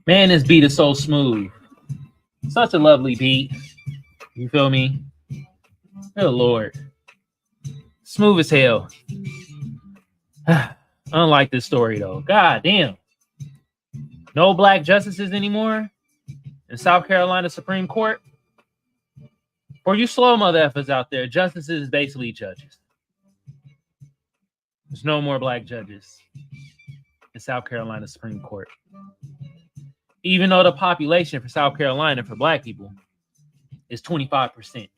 Man, this beat is so smooth. Such a lovely beat. You feel me? Good Lord. Smooth as hell. Unlike this story, though. God damn. No black justices anymore in South Carolina Supreme Court. For you slow mother effers out there, justices is basically judges. There's no more black judges in South Carolina Supreme Court. Even though the population for South Carolina for black people is 25%.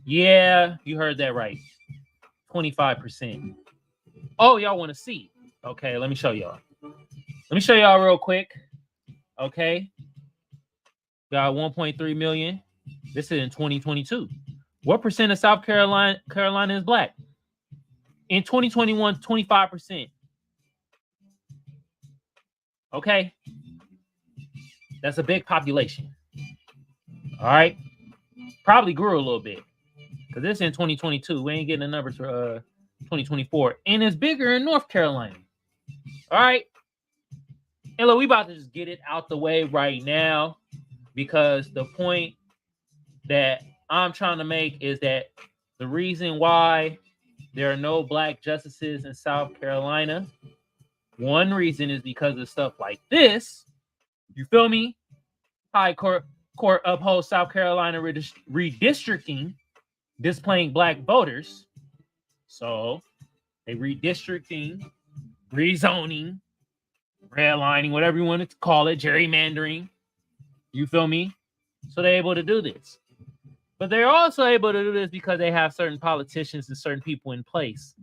Yeah, you heard that right. 25%. Oh, y'all want to see? Okay, let me show y'all. Let me show y'all real quick. Okay. Got 1.3 million. This is in 2022. What percent of South Carolina is black? In 2021, 25%. Okay. That's a big population. All right. Probably grew a little bit. Because this is in 2022. We ain't getting the numbers for 2024. And it's bigger in North Carolina. All right. And look, we about to just get it out the way right now. Because the point that I'm trying to make is that the reason why there are no black justices in South Carolina, one reason is because of stuff like this. You feel me? High court upholds South Carolina redistricting, displaying black voters. So they redistricting, rezoning, redlining, whatever you want to call it, gerrymandering. You feel me? So they're able to do this. But they're also able to do this because they have certain politicians and certain people in place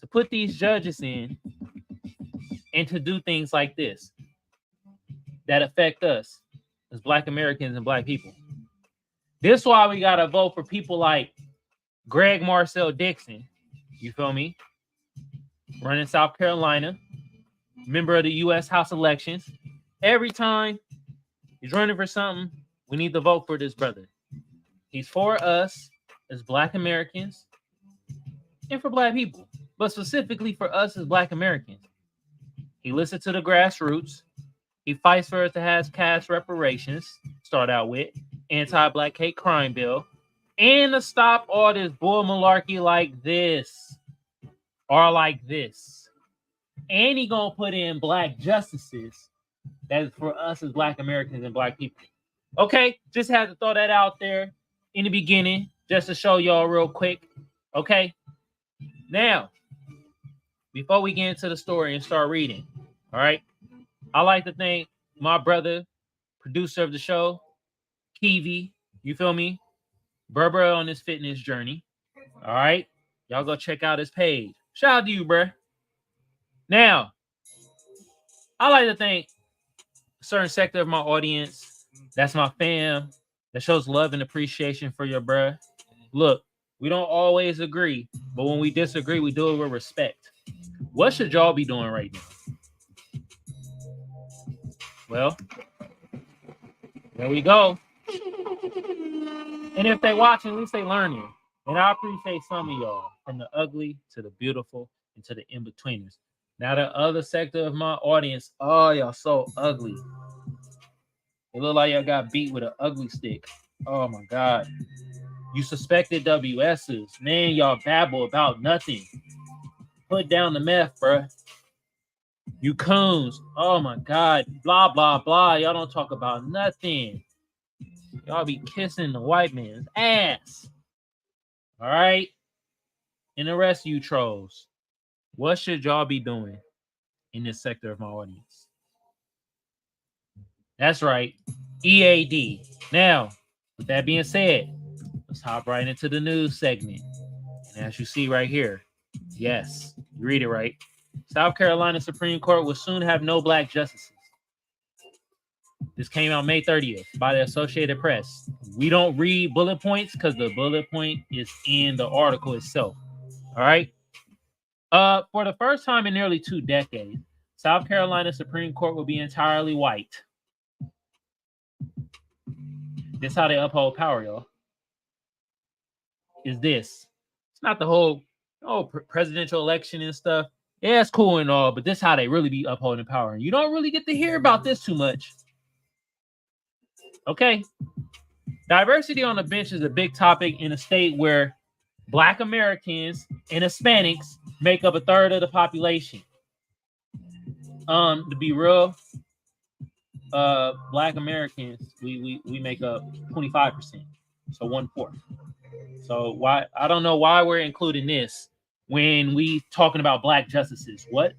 to put these judges in and to do things like this that affect us as black Americans and black people. This is why we got to vote for people like Greg Marcel Dixon. You feel me? Running South Carolina, member of the U.S. House elections. Every time he's running for something, we need to vote for this brother. He's for us as black Americans and for black people, but specifically for us as black Americans. He listens to the grassroots. He fights for us to have cash reparations, start out with, anti-black hate crime bill, and to stop all this bull malarkey like this or like this. And he gonna put in black justices that is for us as black Americans and black people. Okay, just had to throw that out there in the beginning just to show y'all real quick. Okay, now, before we get into the story and start reading, all right, I like to thank my brother, producer of the show, Kiveon, you feel me? Berber on this fitness journey. All right, y'all go check out his page. Shout out to you, bruh. Now, I like to thank a certain sector of my audience. That's my fam that shows love and appreciation for your bruh. Look, we don't always agree, but when we disagree, we do it with respect. What should y'all be doing right now? Well, there we go. And if they watching, at least they learning. And I appreciate some of y'all, from the ugly to the beautiful and to the in-betweeners. Now the other sector of my audience, oh, y'all so ugly. It look like y'all got beat with an ugly stick. Oh my God. You suspected WSs. Man, y'all babble about nothing. Put down the meth, bruh. You coons. Oh my God. Blah, blah, blah. Y'all don't talk about nothing. Y'all be kissing the white man's ass. All right? And the rest of you trolls, what should y'all be doing in this sector of my audience? That's right. EAD. Now, with that being said, let's hop right into the news segment. And as you see right here, yes, you read it right. South Carolina Supreme Court will soon have no black justices. This came out May 30th by the Associated Press. We don't read bullet points because the bullet point is in the article itself. All right. For the first time in nearly 2 decades, South Carolina Supreme Court will be entirely white. This is how they uphold power, y'all. Is this? It's not the whole presidential election and stuff. Yeah, it's cool and all, but this is how they really be upholding power. You don't really get to hear about this too much. Okay. Diversity on the bench is a big topic in a state where Black Americans and Hispanics make up a third of the population. To be real, Black Americans, we make up 25%, so 1/4. So why I don't know why we're including this when we talking about Black justices. What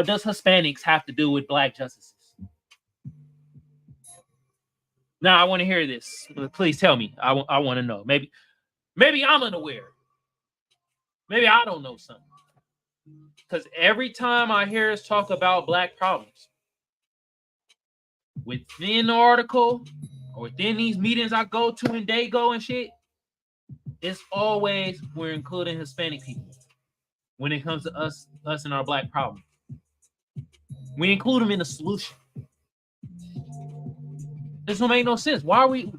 does Hispanics have to do with Black justices? Now I want to hear this. Please tell me. I want to know. Maybe I'm unaware. Maybe I don't know something. Because every time I hear us talk about Black problems, within the article or within these meetings I go to and they go and shit, it's always we're including Hispanic people when it comes to us and our Black problem. We include them in the solution. This don't make no sense. Why are we?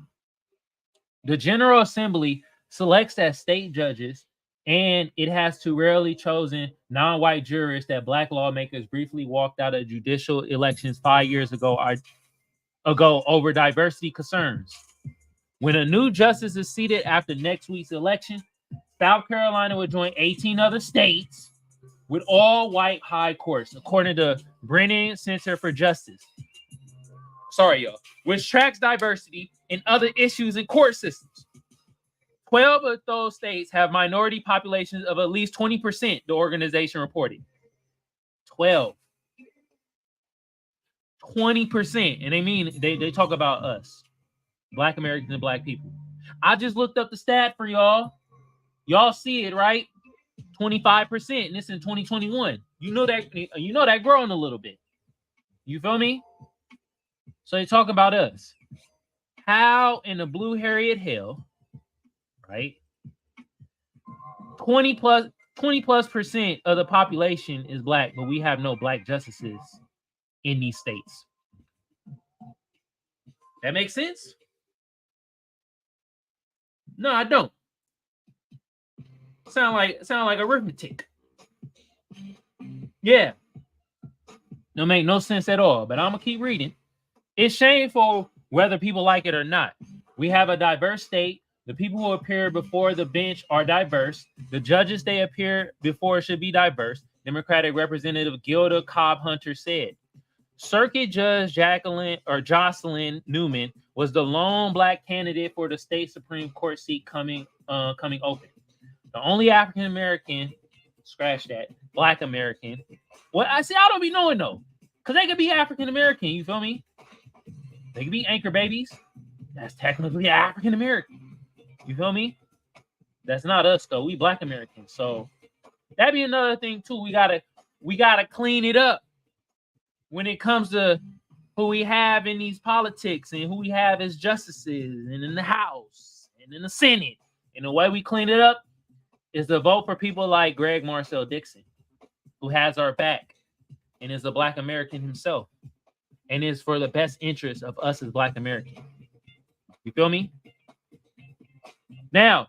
The General Assembly selects as state judges, and it has two rarely chosen non-white jurists that Black lawmakers briefly walked out of judicial elections 5 years ago over diversity concerns. When a new justice is seated after next week's election, South Carolina will join 18 other states with all white high courts, according to Brennan Center for Justice. Sorry, y'all. Which tracks diversity and other issues in court systems. 12 of those states have minority populations of at least 20%, the organization reported. 12. 20%. And they talk about us, Black Americans and Black people. I just looked up the stat for y'all. Y'all see it, right? 25%, and it's in 2021. You know that growing a little bit. You feel me? So they talk about us. How in the blue Harriet hell, right? 20 plus percent of the population is Black, but we have no Black justices in these states. That makes sense? No, I don't. Sound like arithmetic. Yeah. Don't make no sense at all, but I'm gonna keep reading. It's shameful whether people like it or not. We have a diverse state. The people who appear before the bench are diverse. The judges they appear before should be diverse, Democratic Representative Gilda Cobb-Hunter said. Circuit Judge Jocelyn Newman was the lone Black candidate for the state Supreme Court seat coming open. The only African American, scratch that, Black American. Well, I don't be knowing though, because they could be African American. You feel me? They could be anchor babies. That's technically African American. You feel me? That's not us though. We Black Americans. So that'd be another thing too. We gotta clean it up when it comes to who we have in these politics and who we have as justices and in the House and in the Senate. And the way we clean it up is to vote for people like Greg Marcel Dixon, who has our back and is a Black American himself and is for the best interest of us as Black Americans. You feel me? Now,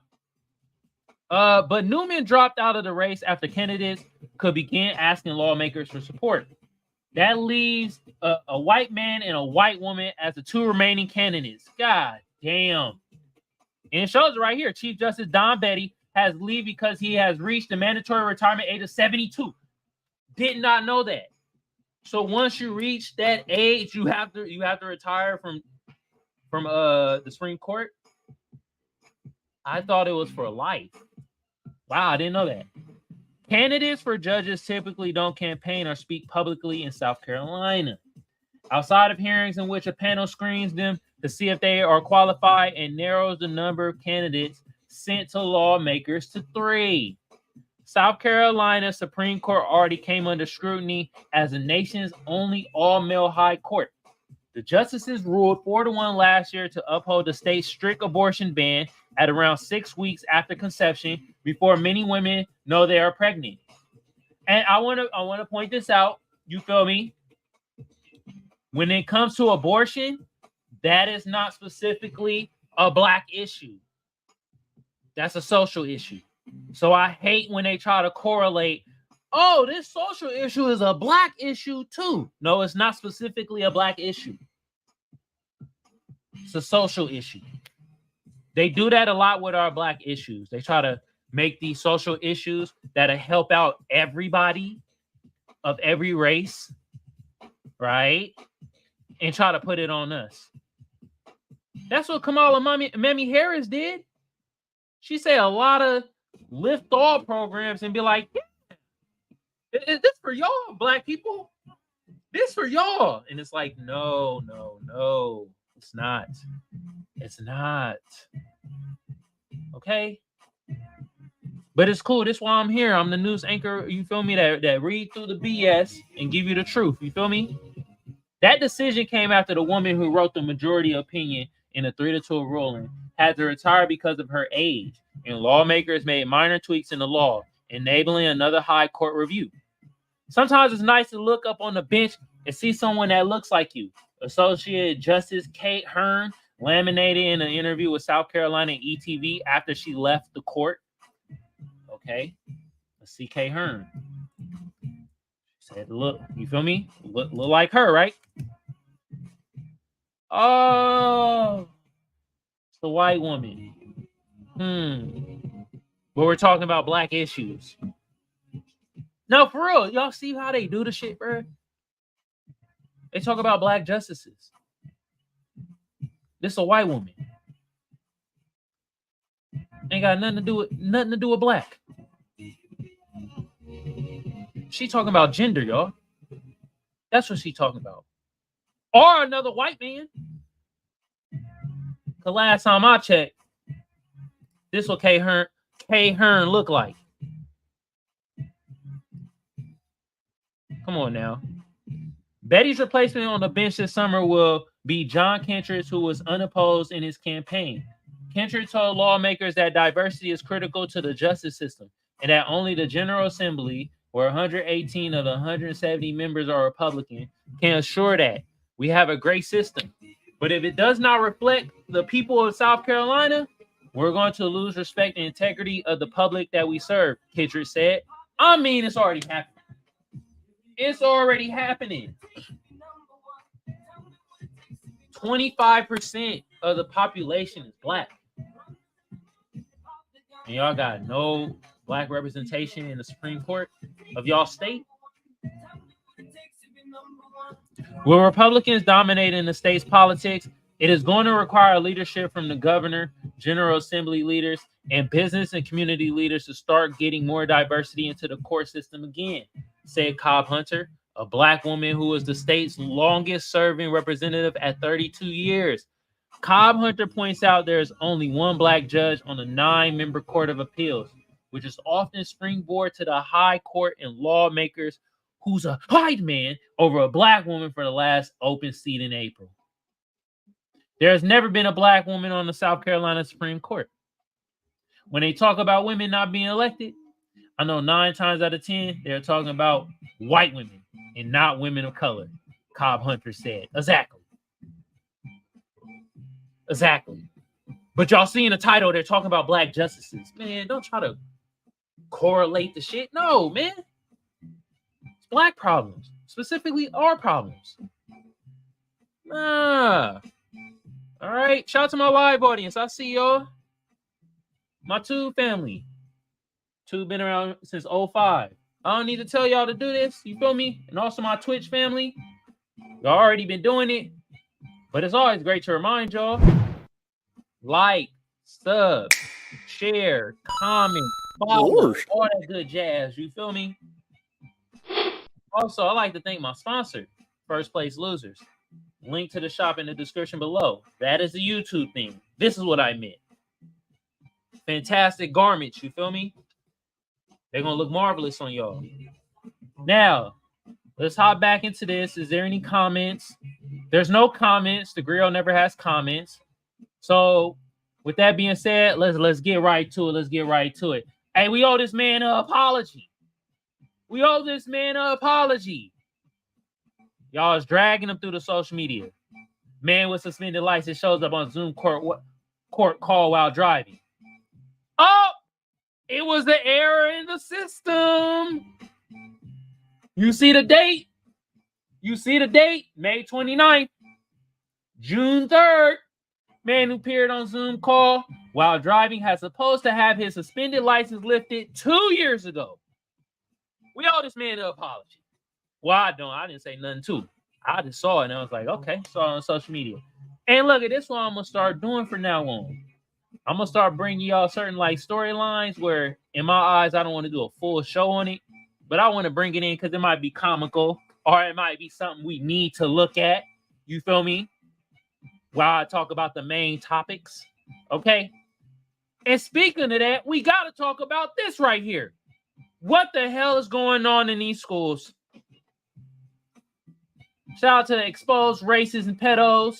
but Newman dropped out of the race after candidates could begin asking lawmakers for support. That leaves a white man and a white woman as the two remaining candidates. God damn. And it shows right here, Chief Justice Don Betty has leave because he has reached the mandatory retirement age of 72. Did not know that. So once you reach that age, you have to retire from the Supreme Court. I thought it was for life. Wow, I didn't know that. Candidates for judges typically don't campaign or speak publicly in South Carolina. Outside of hearings in which a panel screens them to see if they are qualified and narrows the number of candidates sent to lawmakers to 3. South Carolina Supreme Court already came under scrutiny as the nation's only all-male high court. The justices ruled 4-1 last year to uphold the state's strict abortion ban at around 6 weeks after conception, before many women know they are pregnant. And I want to point this out You feel me? When it comes to abortion, that is not specifically a black issue. That's a social issue. So I hate when they try to correlate, oh, this social issue is a black issue too. No, it's not specifically a black issue. It's a social issue. They do that a lot with our black issues. They try to make these social issues that'll help out everybody of every race, right? And try to put it on us. That's what Kamal and Mamie Harris did. She said a lot of lift all programs and be like, yeah, is this for y'all, black people? This for y'all. And it's like, no, it's not. It's not. Okay? But it's cool. That's why I'm here. I'm the news anchor, you feel me, that read through the BS and give you the truth. You feel me? That decision came after the woman who wrote the majority opinion in a 3-2 ruling had to retire because of her age, and lawmakers made minor tweaks in the law, enabling another high court review. Sometimes it's nice to look up on the bench and see someone that looks like you. Associate Justice Kate Hearn laminated in an interview with South Carolina ETV after she left the court. Okay, let's see Kate Hearn. Said, look, you feel me? Look like her, right? Oh, it's the white woman. But we're talking about black issues. No, for real. Y'all see how they do the shit, bro? They talk about black justices. This is a white woman. Ain't got nothing to do with black. She talking about gender, y'all. That's what she talking about. Or another white man. The last time I checked, this what Kay Hearn look like. Come on now. Betty's replacement on the bench this summer will be John Kentridge, who was unopposed in his campaign. Kentridge told lawmakers that diversity is critical to the justice system and that only the General Assembly, where 118 of the 170 members are Republican, can assure that. We have a great system. But if it does not reflect the people of South Carolina, we're going to lose respect and integrity of the public that we serve, Kentridge said. I mean, it's already happening. It's already happening. 25% of the population is black. And y'all got no black representation in the Supreme Court of y'all state? With Republicans dominating the state's politics, it is going to require leadership from the governor, General Assembly leaders, and business and community leaders to start getting more diversity into the court system again, said Cobb Hunter, a black woman who was the state's longest serving representative at 32 years. Cobb Hunter points out there is only one black judge on the 9-member Court of Appeals, which is often springboard to the high court and lawmakers who's a white man over a black woman for the last open seat in April. There has never been a black woman on the South Carolina Supreme Court. When they talk about women not being elected, I know 9 times out of 10, they're talking about white women and not women of color, Cobb Hunter said. Exactly. But y'all see in the title, they're talking about black justices. Man, don't try to correlate the shit. No, man. It's black problems. Specifically, our problems. All right. Shout out to my live audience. I see y'all. My Tube family. Tube been around since 05. I don't need to tell y'all to do this. You feel me? And also my Twitch family. Y'all already been doing it. But it's always great to remind y'all. Like, sub, share, comment, follow, all that good jazz. You feel me? Also, I like to thank my sponsor, First Place Losers. Link to the shop in the description below. That is the YouTube thing. This is what I meant. Fantastic garments. You feel me? They're going to look marvelous on y'all. Now, let's hop back into this. Is there any comments? There's no comments. The grill never has comments. So, with that being said, let's get right to it. Hey, we owe this man an apology. Y'all is dragging him through the social media. Man with suspended license shows up on Zoom court call while driving. Oh, it was the error in the system. You see the date? You see the date? May 29th. June 3rd. Man who appeared on Zoom call while driving has supposed to have his suspended license lifted 2 years ago. We owe this man an apology. Well, I don't. I didn't say nothing too. I just saw it and I was like, okay, saw it on social media. And look, at this one I'm going to start doing from now on. I'm going to start bringing y'all certain like storylines where in my eyes, I don't want to do a full show on it, but I want to bring it in because it might be comical or it might be something we need to look at. You feel me? While I talk about the main topics. Okay. And speaking of that, we got to talk about this right here. What the hell is going on in these schools? Shout out to the Exposed Racists and Pedos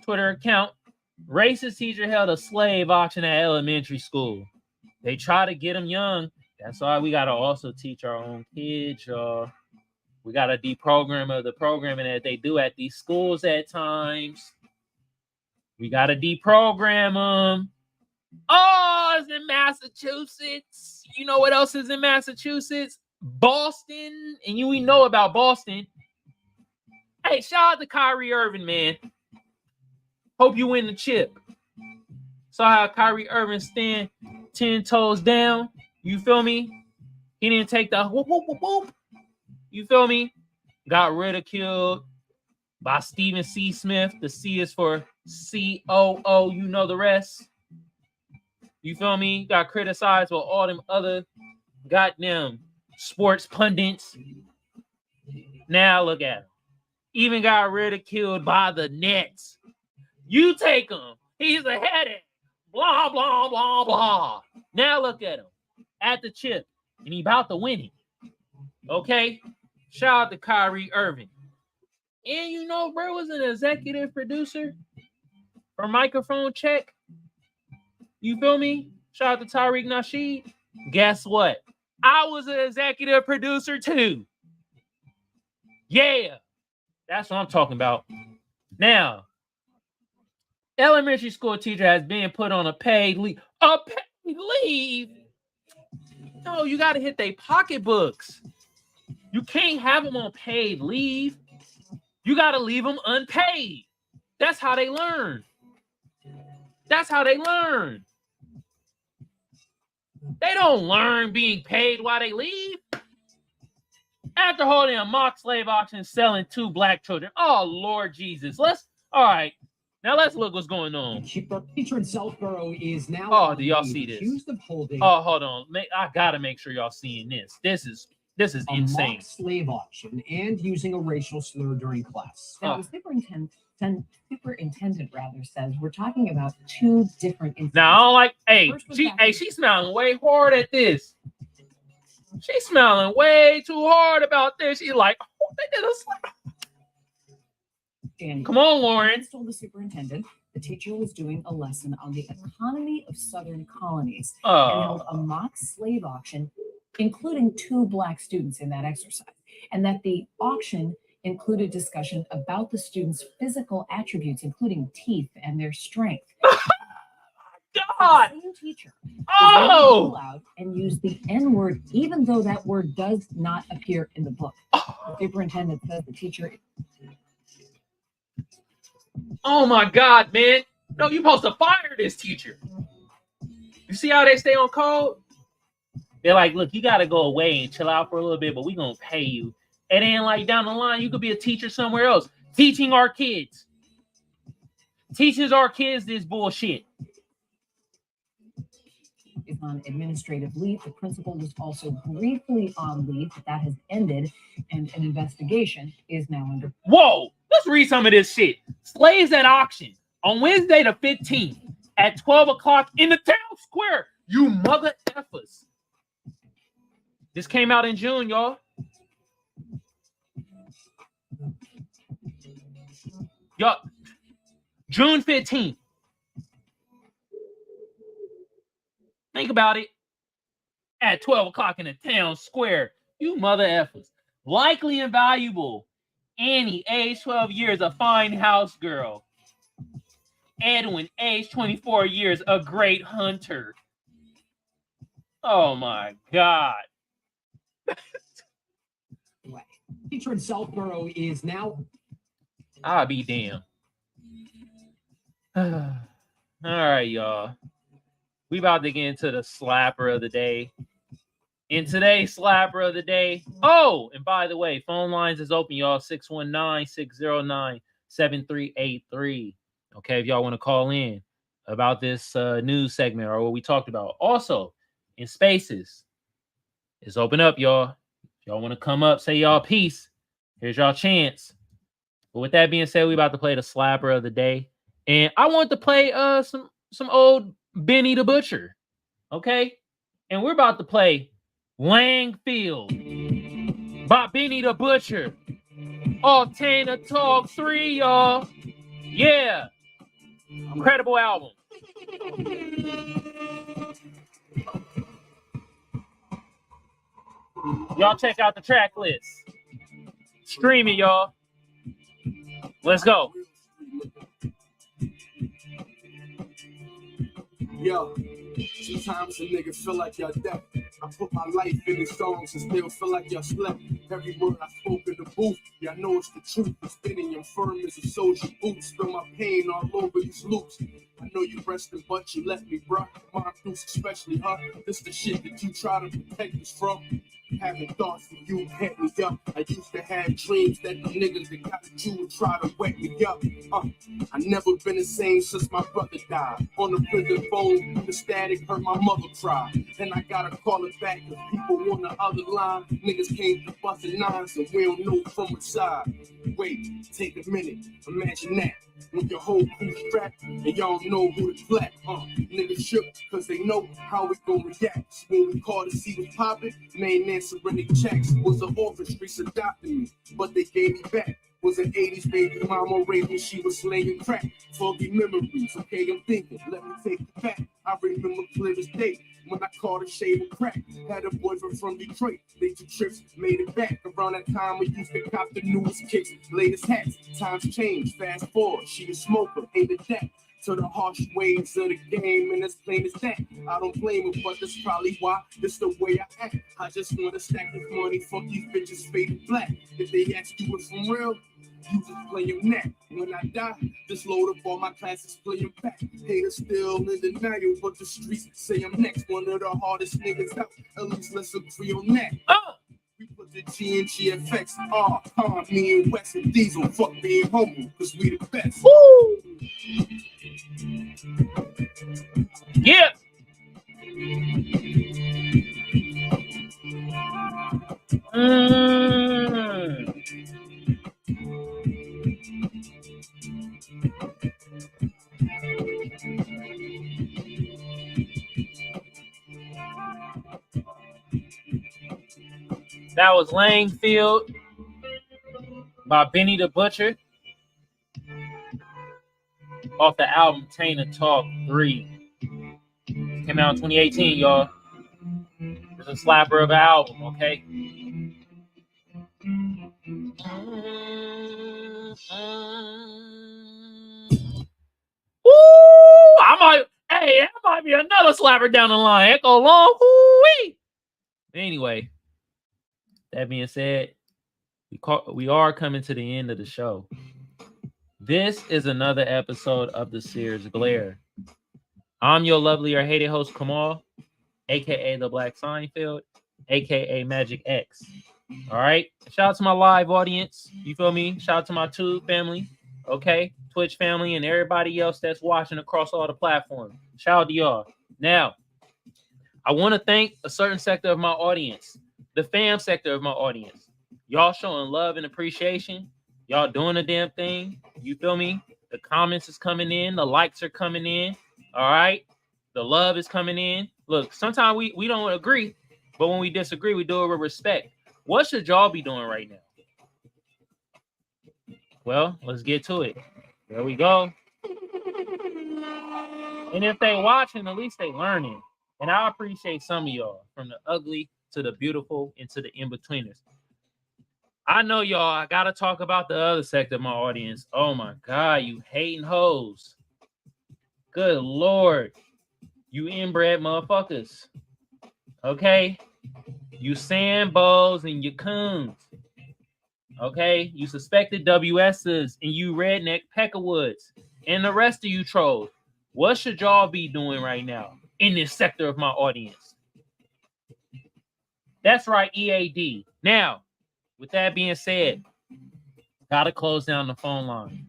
Twitter account. Racist teacher held a slave auction at elementary school. They try to get them young. That's why we got to also teach our own kids, y'all. We got to deprogram of the programming that they do at these schools at times. We got to deprogram them. Oh, it's in Massachusetts. You know what else is in Massachusetts? Boston. And we know about Boston. Hey, shout out to Kyrie Irving, man. Hope you win the chip. Saw how Kyrie Irving stand 10 toes down. You feel me? He didn't take the whoop, whoop, whoop, whoop. You feel me? Got ridiculed by Stephen C. Smith. The C is for COO. You know the rest. You feel me? Got criticized by all them other goddamn sports pundits. Now look at him. Even got ridiculed by the Nets. You take him. He's a headache. Blah, blah, blah, blah. Now look at him. At the chip. And he about to win it. Okay? Shout out to Kyrie Irving. And you know, bro was an executive producer for Microphone Check. You feel me? Shout out to Tariq Nasheed. Guess what? I was an executive producer too. Yeah. That's what I'm talking about. Now, elementary school teacher has been put on a paid leave. A paid leave? No, you got to hit their pocketbooks. You can't have them on paid leave. You got to leave them unpaid. That's how they learn. That's how they learn. They don't learn being paid while they leave. After holding a mock slave auction selling 2 black children. Oh, Lord Jesus. All right. Now let's look what's going on. Teacher in Southborough is now. Oh, do y'all see this? Accused of holding. Oh, hold on. I gotta make sure y'all seeing this. This is insane. Mock slave auction and using a racial slur during class. Now, the superintendent says we're talking about 2 different incidents. Now I don't like. She's smiling way hard at this. She's smiling way too hard about this. She's like, oh, they did a slap. Come on, Lauren. Told the superintendent the teacher was doing a lesson on the economy of Southern colonies and held a mock slave auction, including 2 black students in that exercise, and that the auction included discussion about the students' physical attributes, including teeth and their strength. God! The same teacher allowed and used the N-word, even though that word does not appear in the book. The superintendent says the teacher. Oh my God, man! No, you're supposed to fire this teacher. You see how they stay on code? They're like, look, you got to go away and chill out for a little bit, but we're gonna pay you. And then, like down the line, you could be a teacher somewhere else, teaching our kids. Teaches our kids this bullshit. Is on administrative leave. The principal was also briefly on leave, but that has ended, and an investigation is now under. Whoa! Let's read some of this shit. Slaves at auction on Wednesday the 15th at 12 o'clock in the town square. You mother effers. This came out in June, y'all. Y'all, June 15th. Think about it. At 12 o'clock in the town square. You mother effers. Likely invaluable. Annie, age 12 years, a fine house girl. Edwin, age 24 years, a great hunter. Oh my God. Teacher in Southborough is now. I'll be damned. All right, y'all. We about to get into the slapper of the day. In today's slapper of the day. Oh, and by the way, phone lines is open, y'all. 619-609-7383. Okay, if y'all want to call in about this news segment or what we talked about. Also, in spaces, it's open up, y'all. If y'all want to come up, say y'all piece, here's y'all chance. But with that being said, we about to play the slapper of the day. And I want to play some old Benny the Butcher. Okay? And we're about to play Langfield by Benny the Butcher. Altana Talk 3, y'all. Yeah. Incredible album. Y'all check out the track list. Stream it, y'all. Let's go. Yo, sometimes a nigga feel like y'all deaf. I put my life in the songs and still feel like y'all slept. Every word I spoke in the booth, y'all know it's the truth. I'm spinning, I'm firm as a soldier boots. Spill my pain all over these loops. I know you resting, but you left me, bruh. Mom Deuce especially, huh? This the shit that you try to protect us from. Having thoughts for you, hit me up. I used to have dreams that the niggas that got at you would try to wet me up. I never been the same since my brother died. On the prison phone, the static heard my mother cry. Then I gotta call it back cause people on the other line. Niggas came to busting nines and we don't know from which side. Wait, take a minute, imagine that. When your whole crew strapped and y'all know who to clap. Niggas shook cause they know how we gon' react. When we called to see what's poppin', main answering their checks. Was an orphan, streets adopted me, but they gave me back. Was an 80s baby mama raised me, she was slaying crack. Foggy memories, okay, I'm thinking, let me take it back. I remember clear as day when I caught a shade of crack. Had a boyfriend from Detroit, they 2 trips, made it back. Around that time we used to cop the newest kicks, latest hats. Times change, fast forward, she a smoker, hated that. To the harsh ways of the game, and as plain as that. I don't blame her, but that's probably why this the way I act. I just wanna stack this money, fuck these bitches faded black. If they ask you what's from real, you just play your neck. When I die, just load up all my classes, play them back. Haters still in denial, but the streets say I'm next. One of the hardest niggas out, at least let's agree on that. We put the G in GFX, me and West and Diesel, fuck being humble, cause we the best. Woo! Yeah. That was Langfield by Benny the Butcher off the album Tainted Talk 3. Came out in 2018, y'all. It's a slapper of an album, okay? Woo! That might be another slapper down the line. Echo Long. Woo-wee! Anyway, that being said, we are coming to the end of the show. This is another episode of the Seers Glare. I'm your lovely or hated host, Kamal, aka the Black Seinfeld, aka Magic X. All right. Shout out to my live audience. You feel me? Shout out to my Tube family. Okay. Twitch family and everybody else that's watching across all the platforms. Shout out to y'all. Now, I want to thank a certain sector of my audience, the fam sector of my audience. Y'all showing love and appreciation. Y'all doing the damn thing. You feel me? The comments is coming in. The likes are coming in. All right. The love is coming in. Look, sometimes we don't agree, but when we disagree, we do it with respect. What should y'all be doing right now? Well, let's get to it. There we go. And if they watching, at least they learning. And I appreciate some of y'all, from the ugly to the beautiful and to the in-betweeners. I know y'all. I gotta talk about the other sector of my audience. Oh my God, you hating hoes. Good Lord. You inbred motherfuckers. Okay? You sandballs and you coons. Okay? You suspected WS's and you redneck peckerwoods. And the rest of you trolls. What should y'all be doing right now in this sector of my audience? That's right, EAD. Now, with that being said, gotta close down the phone line.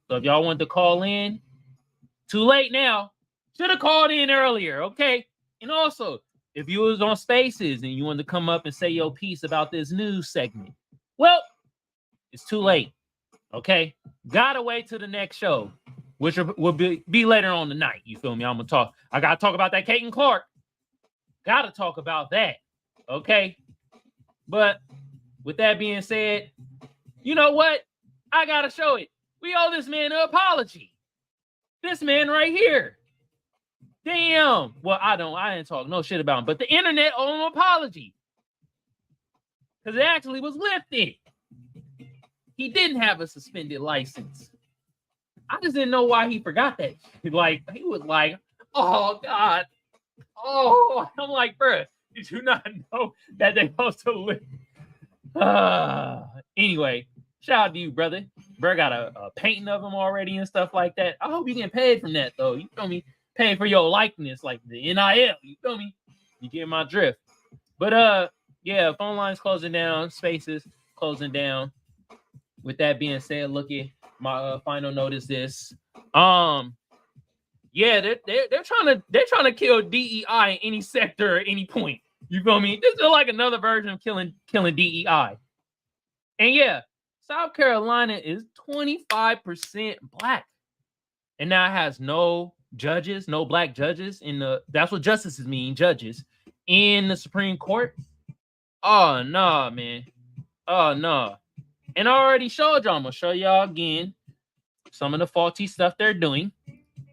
So if y'all want to call in, too late now. Should have called in earlier, okay? And also, if you was on Spaces and you wanted to come up and say your piece about this news segment, well, it's too late, okay? Gotta wait till the next show, which will be later on tonight. You feel me? I'm gonna talk. I gotta talk about that Caton Clark. Gotta talk about that, okay? But with that being said, you know what? I gotta show it. We owe this man an apology. This man right here. Damn. Well, I didn't talk no shit about him, but the internet owed him an apology. Because it actually was lifted. He didn't have a suspended license. I just didn't know why he forgot that. Like, he was like, oh, God. Oh, I'm like, bruh, did you not know that they supposed to live? Anyway, shout out to you, brother. Bro got a painting of him already and stuff like that. I hope you get paid from that, though. You feel me? Paying for your likeness, like the NIL. You feel me? You get my drift. But yeah, phone lines closing down, Spaces closing down. With that being said, look at my final note is this. Yeah, they're trying to kill DEI in any sector at any point. You feel me? This is like another version of killing DEI. And yeah, South Carolina is 25% black. And now it has no judges, no black judges that's what justices mean, judges in the Supreme Court. Oh no, man. Oh no. And I already showed y'all. I'm gonna show y'all again some of the faulty stuff they're doing.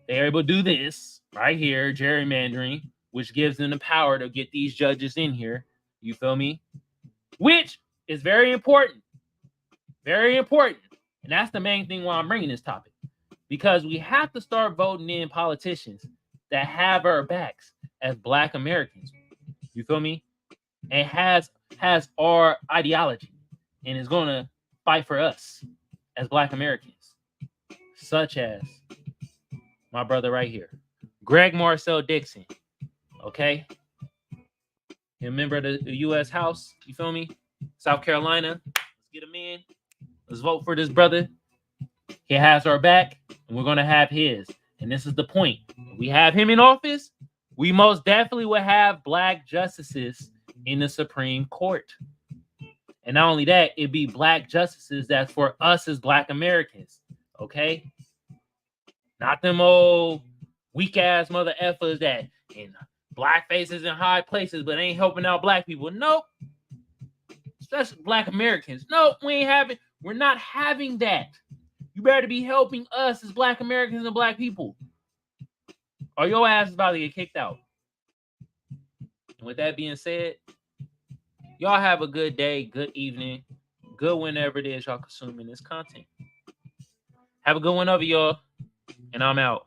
They're able to do this right here, gerrymandering, which gives them the power to get these judges in here. You feel me? Which is very important. Very important. And that's the main thing why I'm bringing this topic. Because we have to start voting in politicians that have our backs as Black Americans. You feel me? And has our ideology and is going to fight for us as Black Americans. Such as my brother right here, Greg Marcel Dixon. Okay? He's a member of the U.S. House. You feel me? South Carolina. Let's get him in. Let's vote for this brother. He has our back, and we're going to have his. And this is the point. If we have him in office, we most definitely will have Black justices in the Supreme Court. And not only that, it'd be Black justices that's for us as Black Americans. Okay? Not them old weak-ass mother effers that in Black faces in high places but ain't helping out Black people. Nope. Especially Black Americans. Nope, we're not having that. You better be helping us as Black Americans and Black people, or your ass is about to get kicked out. And with that being said, y'all have a good day, good evening, good whenever it is y'all consuming this content. Have a good one over, y'all, and I'm out.